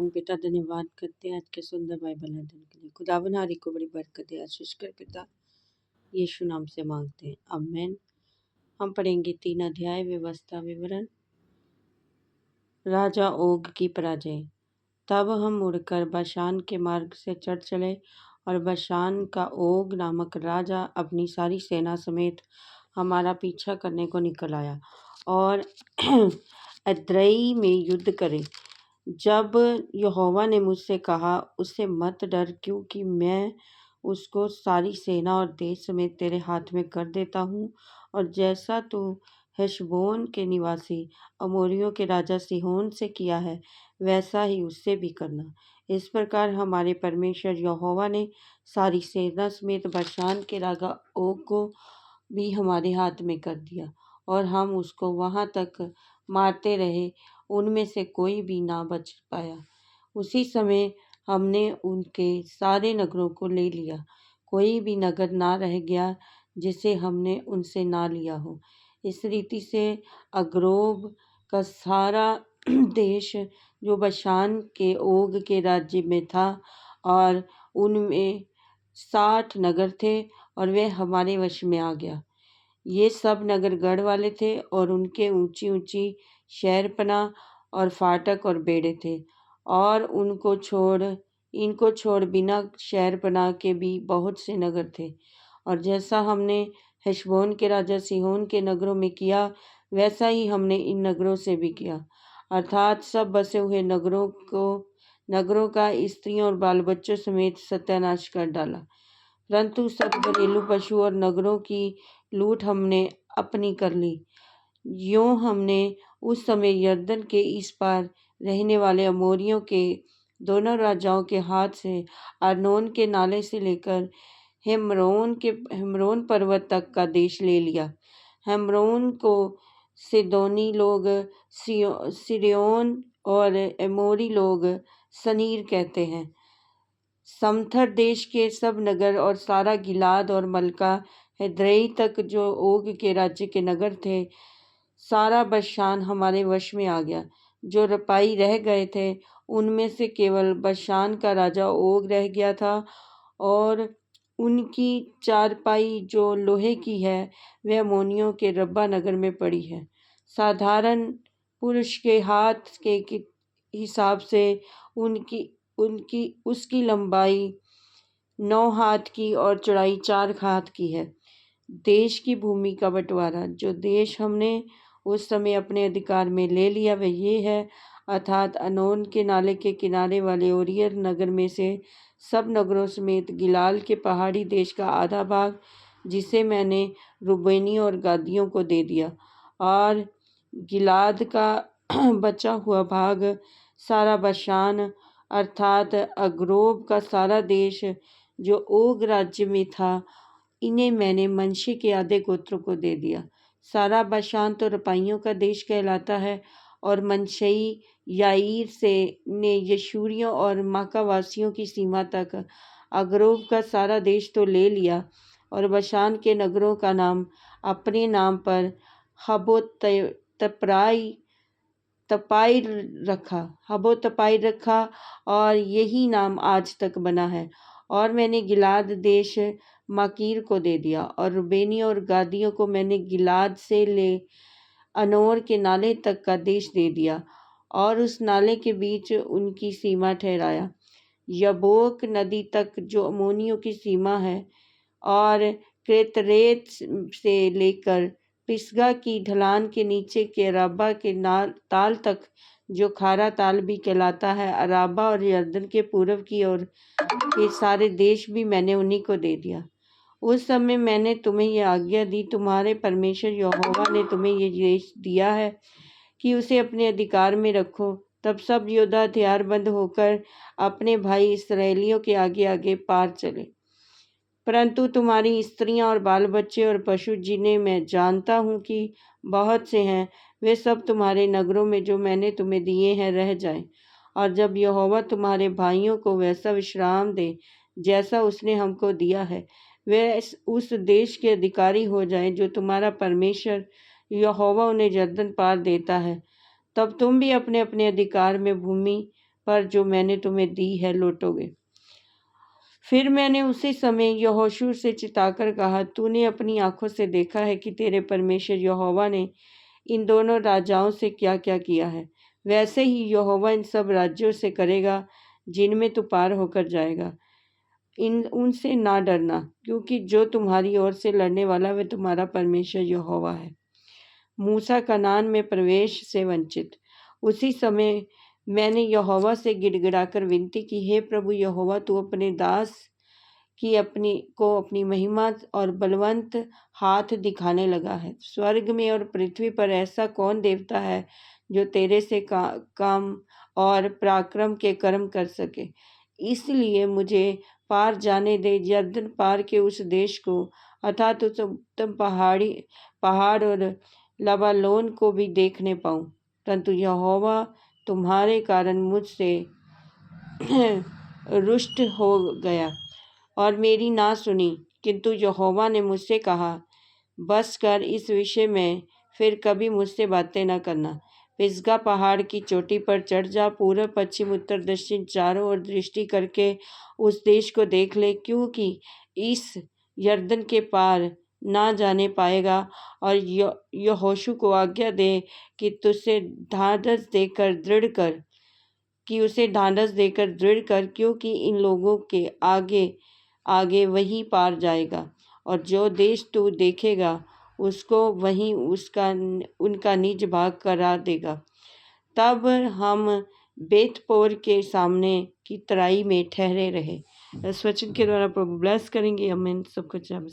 महान पिता धन्यवाद करते हैं आज के सुंदर बाइबल अध्ययन के लिए। खुदावन हरी को बड़ी बरकत दे। आशीष कर पिता यीशु नाम से मांगते हैं, आमीन। हम पढ़ेंगे 3 अध्याय व्यवस्था विवरण। राजा ओग की पराजय। तब हम मुड़कर बशान के मार्ग से चढ़ चले और बशान का ओग नामक राजा अपनी सारी सेना समेत हमारा पीछा करने को निकल आया और एद्रेई में युद्ध करे। जब यहोवा ने मुझसे कहा, उससे मत डर, क्योंकि मैं उसको सारी सेना और देश समेत तेरे हाथ में कर देता हूँ, और जैसा तू हेशबोन के निवासी अमोरियों के राजा सिहोन से किया है, वैसा ही उससे भी करना। इस प्रकार हमारे परमेश्वर यहोवा ने सारी सेना समेत बशान के राजा ओग को भी हमारे हाथ में कर दिया, और हम उसको वहां तक मारते रहे, उनमें से कोई भी ना बच पाया। उसी समय हमने उनके सारे नगरों को ले लिया, कोई भी नगर ना रह गया जिसे हमने उनसे ना लिया हो। इस रीति से अग्रोब का सारा देश जो बशान के ओग के राज्य में था, और उनमें 60 नगर थे, और वे हमारे वश में आ गया। ये सब नगर गढ़ वाले थे, और उनके ऊंची ऊंची शहरपनाह और फाटक और बेड़े थे, और इनको छोड़ बिना शहरपनाह के भी बहुत से नगर थे। और जैसा हमने हेशबोन के राजा सिहोन के नगरों में किया, वैसा ही हमने इन नगरों से भी किया, अर्थात सब बसे हुए नगरों का स्त्रियों और बाल बच्चों समेत सत्यानाश कर डाला। परंतु सब घरेलू पशु और नगरों की लूट हमने अपनी कर ली। यूं हमने उस समय यरदन के इस पार रहने वाले अमोरियों के दोनों राजाओं के हाथ से अर्नोन के नाले से लेकर हेम्रोन पर्वत तक का देश ले लिया। हेम्रोन को सिदोनी लोग सिरियोन और एमोरी लोग सनीर कहते हैं। समथर देश के सब नगर और सारा गिलाद और मलका एद्रेई तक जो ओग के राज्य के नगर थे, सारा बशान हमारे वश में आ गया। जो रपाई रह गए थे, उनमें से केवल बशान का राजा ओग रह गया था, और उनकी चारपाई जो लोहे की है, वह अम्मोनियों के रब्बा नगर में पड़ी है। साधारण पुरुष के हाथ के हिसाब से उसकी लंबाई 9 हाथ की और चौड़ाई 4 हाथ की है। देश की भूमि का बंटवारा। जो देश हमने उस समय अपने अधिकार में ले लिया, वह ये है, अर्थात अनोन के नाले के किनारे वाले ओरियर नगर में से सब नगरों समेत गिलाल के पहाड़ी देश का आधा भाग, जिसे मैंने रूबेनियों और गादियों को दे दिया, और गिलाद का बचा हुआ भाग, सारा बशान अर्थात अग्रोब का सारा देश जो ओग राज्य में था, इन्हें मैंने मनश्शे के आधे गोत्रों को दे दिया। सारा बशान तो रपाइयों का देश कहलाता है, और मनश्शई याईर से ने यशूरियों और माकावासियों की सीमा तक अग्रोब का सारा देश तो ले लिया, और बशान के नगरों का नाम अपने नाम पर हबो तपाई रखा, और यही नाम आज तक बना है। और मैंने गिलाद देश माकीर को दे दिया, और रूबेनियों और गादियों को मैंने गिलाद से ले अनोर के नाले तक का देश दे दिया, और उस नाले के बीच उनकी सीमा ठहराया, यब्बोक नदी तक जो अम्मोनियों की सीमा है, और क्रेतरेत से लेकर पिसगा की ढलान के नीचे के अराबा के ताल तक, जो खारा ताल भी कहलाता है, अराबा और यरदन के पूर्व की ओर के सारे देश भी मैंने उन्हीं को दे दिया। उस समय मैंने तुम्हें यह आज्ञा दी, तुम्हारे परमेश्वर यहोवा ने तुम्हें यह देश दिया है कि उसे अपने अधिकार में रखो। तब सब योद्धा हथियारबंद होकर अपने भाई इस्राएलियों के आगे आगे पार चले। परंतु तुम्हारी स्त्रियां और बाल बच्चे और पशु, जिन्हें मैं जानता हूँ कि बहुत से हैं, वे सब तुम्हारे नगरों में जो मैंने तुम्हें दिए हैं रह जाएं। और जब यहोवा तुम्हारे भाइयों को वैसा विश्राम दे जैसा उसने हमको दिया है, वे उस देश के अधिकारी हो जाएं जो तुम्हारा परमेश्वर यहोवा उन्हें यरदन पार देता है, तब तुम भी अपने अपने अधिकार में भूमि पर जो मैंने तुम्हें दी है लौटोगे। फिर मैंने उसी समय यहोशू से चिताकर कहा, तूने अपनी आंखों से देखा है कि तेरे परमेश्वर यहोवा ने इन दोनों राजाओं से क्या क्या किया है, वैसे ही यहोवा इन सब राज्यों से करेगा जिनमें तू पार होकर जाएगा। इन उनसे ना डरना, क्योंकि जो तुम्हारी ओर से लड़ने वाला वह तुम्हारा परमेश्वर यहोवा है। मूसा कनान में प्रवेश से वंचित। उसी समय मैंने यहोवा से गिड़गिड़ाकर विनती की, हे प्रभु यहोवा, तू अपने दास की अपनी महिमा और बलवंत हाथ दिखाने लगा है। स्वर्ग में और पृथ्वी पर ऐसा कौन देवता है जो तेरे से काम और पराक्रम के कर्म कर सके। इसलिए मुझे पार जाने दे, यरदन पार के उस देश को, अर्थात उस उत्तम पहाड़ और लबालोन को भी देखने पाऊं। परंतु यहोवा तुम्हारे कारण मुझसे रुष्ट हो गया और मेरी ना सुनी। किंतु यहोवा ने मुझसे कहा, बस कर, इस विषय में फिर कभी मुझसे बातें न करना। पिसगा पहाड़ की चोटी पर चढ़ जा, पूर्व पश्चिम उत्तर दक्षिण चारों ओर दृष्टि करके उस देश को देख ले, क्योंकि इस यरदन के पार ना जाने पाएगा। और यहोशू को आज्ञा दे कि तुझसे ढाढ़स देकर दृढ़ कर क्योंकि इन लोगों के आगे आगे वही पार जाएगा, और जो देश तू देखेगा उसको वहीं उनका निज भाग करा देगा। तब हम बेतपोर के सामने की तराई में ठहरे रहे। इस वचन के द्वारा प्रभु ब्लेस करेंगे। आमीन। सबको जय मसीह।